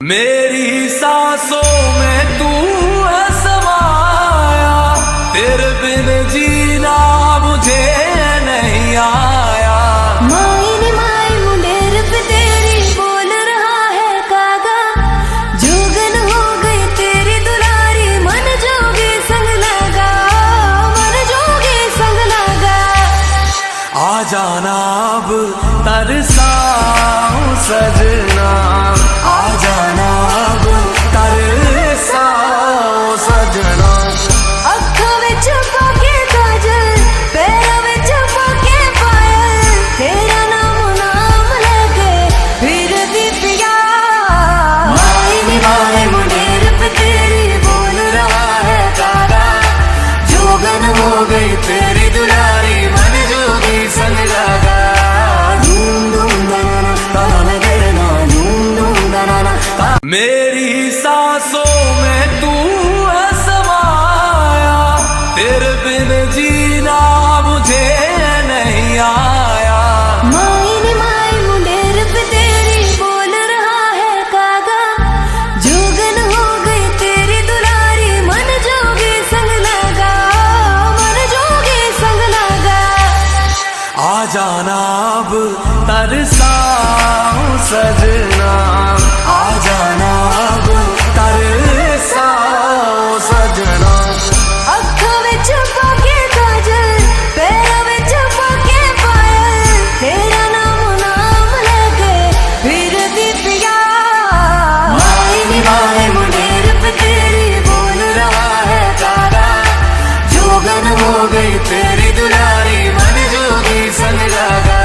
मेरी सांसों में तू है समाया, तेरे बिन जीना मुझे नहीं आया। माई माई मुंडेर पे तेरी बोल रहा है कागा, जोगन हो गई तेरी दुलारी, मन जोगे संग लगा, मन जोगे संग लगा। आ जाना अब तरसाऊं सजना, आ जाना अब तरसाऊं सजना। अखों विच पाके काजल, पैरों विच पाके पायल, तेरा नाम नाम लेके फिर दी पिया। माई माई मुंडेर पे तेरी बोल रहा है कागा, जोगन हो गई तेरी दुलारी, मन जोगी संग लगा। धूम धूम दाना ताना देना, धूम धूम दाना। मेरी सांसों में तू है समाया, तेरे बिन जीना मुझे नहीं आया। माई माई मुंडेर पे तेरी बोल रहा है कागा, जोगन हो गई तेरी दुलारी, मन जोगे संग लगा, मन जोगे संग लगा। आ जाना अब तरसाऊं सजना, आ जाना अब तरसाऊं सजना। अखों विच पाके काजल, पैरों विच पाके पायल, तेरा नाम नाम लेके फिर दी पिया। माई माई मुंडेर पे तेरी बोल रहा है कागा, जोगन हो गई तेरी दुलारी, मन जोगी संग लगा।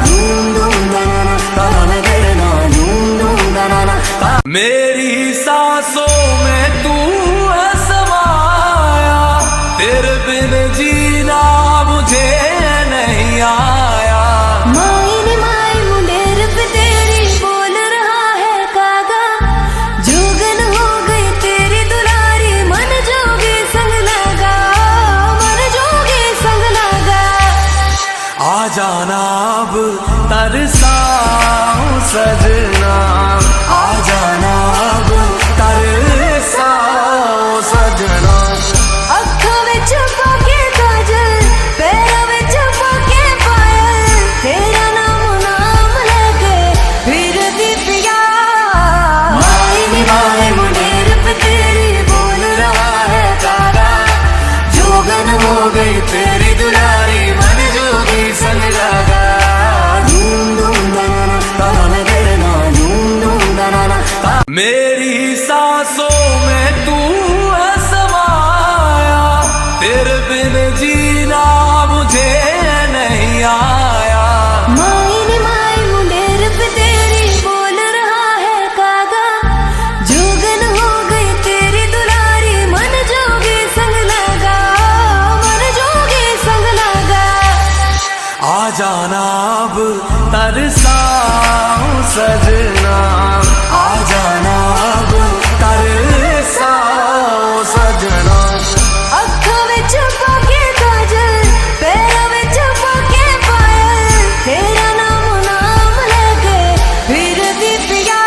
धूम धूम दाना ताना देना, धूम धूम दाना। मेरी सांसों में तू है समाया, तेरे बिन जीना मुझे नहीं आया। माई माई मुंडेर पे तेरी बोल रहा है कागा, जोगन हो गई तेरी दुलारी, मन जोगे संग लगा, मन जोगे संग लगा। आ जाना अब तरसाऊं सजना, आ जाना अब तरसाऊं सजना। अखों विच पाके काजल, पैरों विच पाके पायल, तेरा नाम नाम लेके फिर दी पिया। माई माई मुंडेर पे तेरी बोल रहा है कागा, जोगन हो गई तेरी दुलारी, मन जोगी संग लगा। धूम धूम दाना ताना देना, धूम धूम दाना। मेरी सांसों में तू है समाया, तेरे बिन जीना मुझे नहीं आया। माई माई मुंडेर पे तेरी बोल रहा है कागा, जोगन हो गई तेरी दुलारी, मन जोगे संग लगा, मन जोगे संग लगा। आ जाना अब तरसाऊं सजना, आ जाना अब तरसाऊं सजना। अखों विच पाके काजल, पैरों विच पाके पायल, तेरा नाम नाम लेके फिर दी पिया।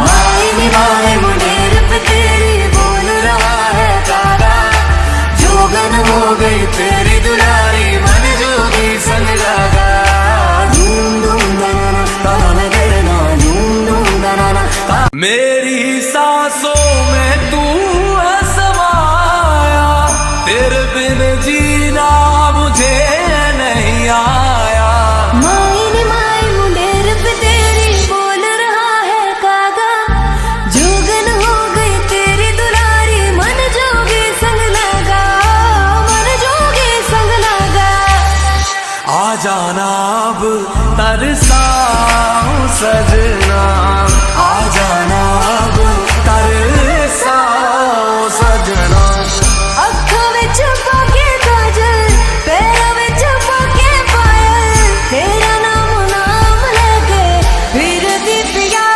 माई माई मुंडेर पे तेरी बोल रहा है कागा, जोगन हो गई तेरी दुलारी, मन जोगी संग लगा। धूम धूम दाना ताना देना, धूम धूम दाना। मेरी सांसों में तू है समाया, तेरे बिन जीना मुझे नहीं आया। माई माई मुंडेर पे तेरी बोल रहा है कागा, जोगन हो गई तेरी दुलारी, मन जोगे संग लगा, मन जोगे संग लगा। आ जाना अब तरसाऊं सजना, आ जाना अब तरसाऊं सजना। अखों विच पाके काजल, पैरों विच पाके पायल, तेरा नाम नाम लेके फिर दी पिया।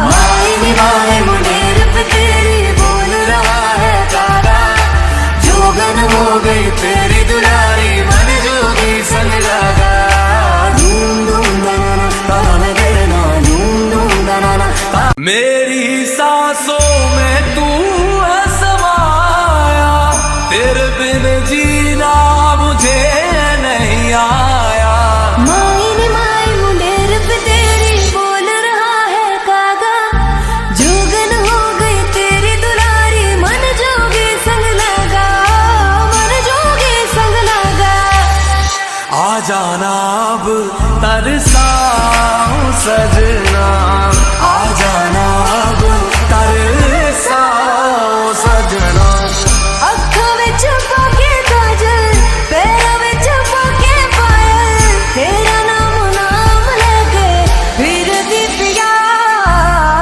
माई माई मुंडेर पे तेरी बोल रहा है कागा, जोगन हो गई तेरी दुलारी, मन जोगी संग लगा। धूम धूम दाना ताना देना, धूम धूम दाना। मेरी सांसों में तू है समाया, तेरे बिन जीना मुझे नहीं आया। माई नी माई मुंडेर पे तेरी बोल रहा है कागा, जोगन हो गई तेरी दुलारी, मन जोगी संग लगा, मन जोगी संग लगा। आ जाना अब तरसाऊं सजना, आ जाना अब तरसाऊं सजना। अखों विच पाके काजल, पैरों विच पाके पायल, तेरा नाम नाम लेके फिर दी पिया।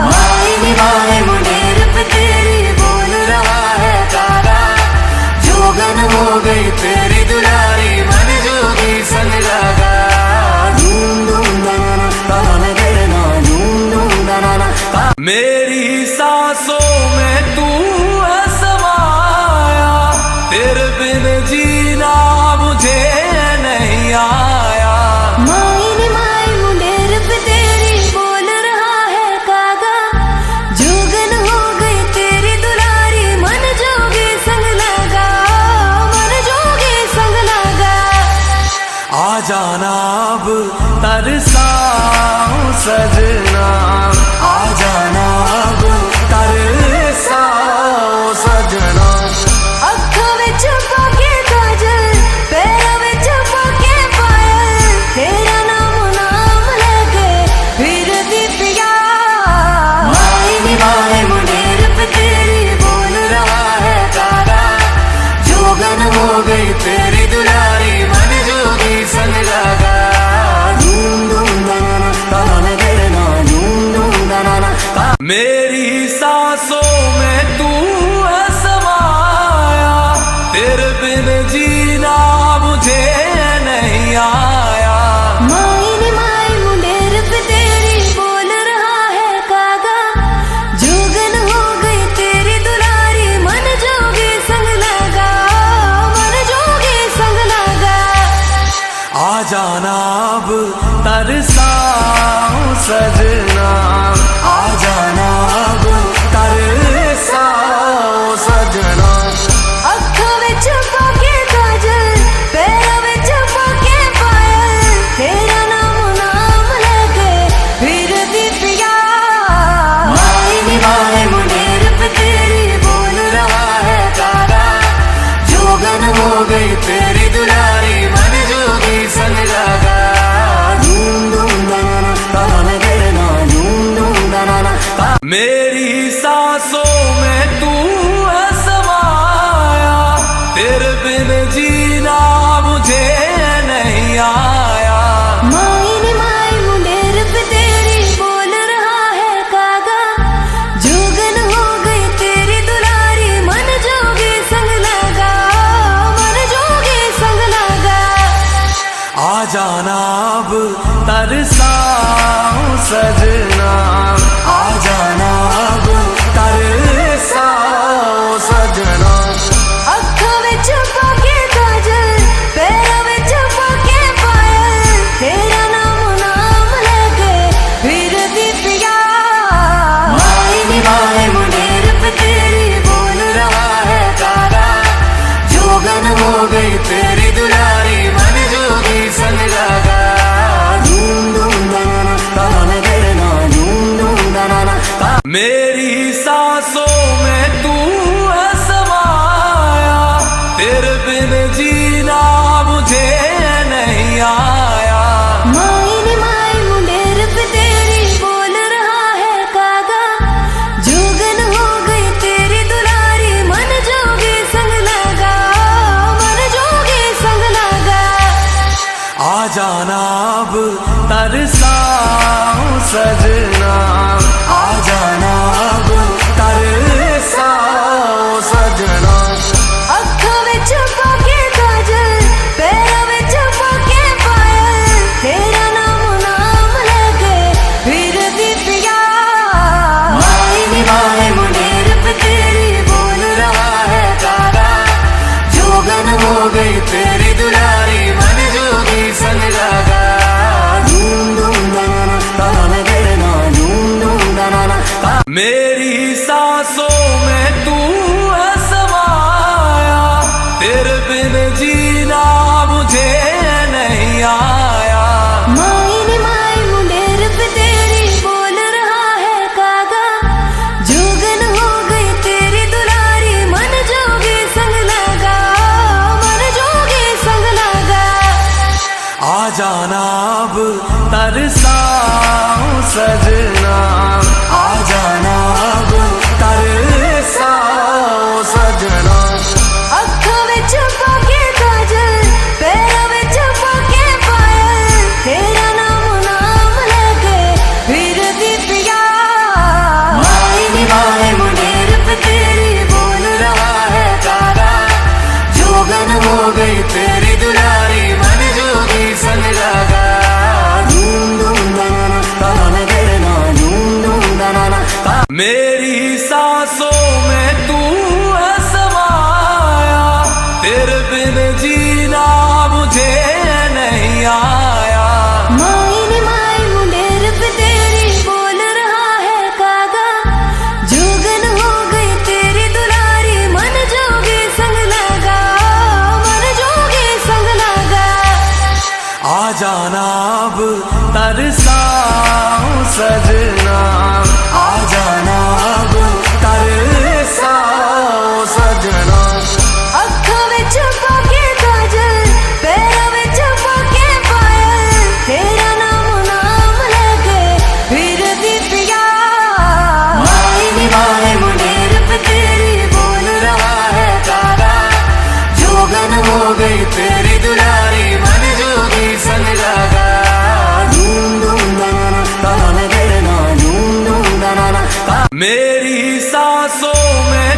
माई नी माई मुंडेर पे तेरी बोल रहा है कागा, जोगन हो गई तेरी दुलारी, मन जोगी संग लगा। मेरी सांसों में तू है समाया, तेरे बिन जीना मुझे नहीं आया। माई नी माई मुंडेर पे तेरी बोल रहा है कागा, जोगन हो गई तेरी दुलारी, मन जोगी संग लगा, मन जोगी संग लगा। आ जाना अब तरसाऊं सजना, आ जाना अब तरसाऊं सजना। अखों विच पाके काजल, पैरों विच पाके पायल, तेरा नाम नाम लेके फिर दी पिया। माई नी माई मुंडेर पे तेरी बोल रहा है कागा, जोगन हो गई तेरी दुलारी, मन जोगी संग लगा। मेरी सांसों में तू है समाया, तेरे बिन जीना मुझे नहीं आया। माई नी माई मुंडेर पे तेरी बोल रहा है कागा, जोगन हो गई तेरी दुलारी, मन जोगी संग लगा, मन जोगी संग लगा। आ जाना अब तरसाऊं सजना, आ जाना अब तरसाऊं सजना। अखों विच पाके काजल, पैरों विच पाके पायल, तेरा नाम नाम लेके फिर दी पिया। माई नी माई मुंडेर पे तेरी बोल रहा है कागा, जोगन हो गई तेरी दुलारी, मन जोगी संग लगा। मेरी सांसों में तू है समाया, तेरे बिन जीना मुझे नहीं आया। माई नी माई मुंडेर पे तेरी बोल रहा है कागा, जोगन हो गई तेरी दुलारी, मन जोगी संग लगा, मन जोगी संग लगा। आ जाना अब तरसाऊं सजना, आ जाना अब तरसाऊं सजना। अखों विच पाके काजल, पैरों विच पाके पायल, तेरा नाम नाम लेके फिर दी पिया। माई नी माई मुंडेर पे तेरी बोल रहा है कागा, जोगन हो गई तेरी दुलारी, मन जोगी संग लगा। मेरी सांसों में तू है समाया, तेरे बिन जीना मुझे नहीं आया। माई नी माई मुंडेर पे तेरी बोल रहा है कागा, जोगन हो गई तेरी दुलारी, मन जोगी संग लगा, मन जोगी संग लगा। आ जाना अब तरसाऊं सजना, आ जाना अब तरसाऊं मेरी सांसों में तू है समाया, तेरे बिन जीना मुझे नहीं आया। माई मुंडेर पे तेरी बोल रहा है कागा, जोगन हो गई तेरी दुलारी, मन जोगी संग लगा, मन जोगी संग लगा। आ जाना अब तरसाऊं सजना, आ जाना अब तरसाऊं सजना। अखों विच पाके काजल, पैरों विच पाके पायल, तेरा नाम नाम लेके फिर दीपिया। माए मुंडेर पे तेरी बोल रहा है कागा, जोगन हो गई तेरी दुलारी, मन जोगी संग लगा। धूम धूम दनाना ताना देना, धूम धूम दनाना। मेरी सांसों में तू है समाया, तेरे बिन जीना मुझे नहीं आया। माई मुंडेर पे तेरी बोल रहा है कागा, जोगन हो गई तेरी दुलारी, मन जोगी संग लगा, मन जोगी संग लगा। आ जाना अब तरसाऊं सजना, आ जाना अब तरसाऊं सजना। अखों विच पाके काजल, पैरों विच पाके पायल, तेरा नाम नाम लेके फिर दीपिया। माए मुंडेर पे तेरी बोल रहा है कागा, जोगन हो गई तेरी दुलारी, मन जोगी संग लगा। धूम धूम दनाना ताना देना, धूम धूम दनाना। मेरी सांसों में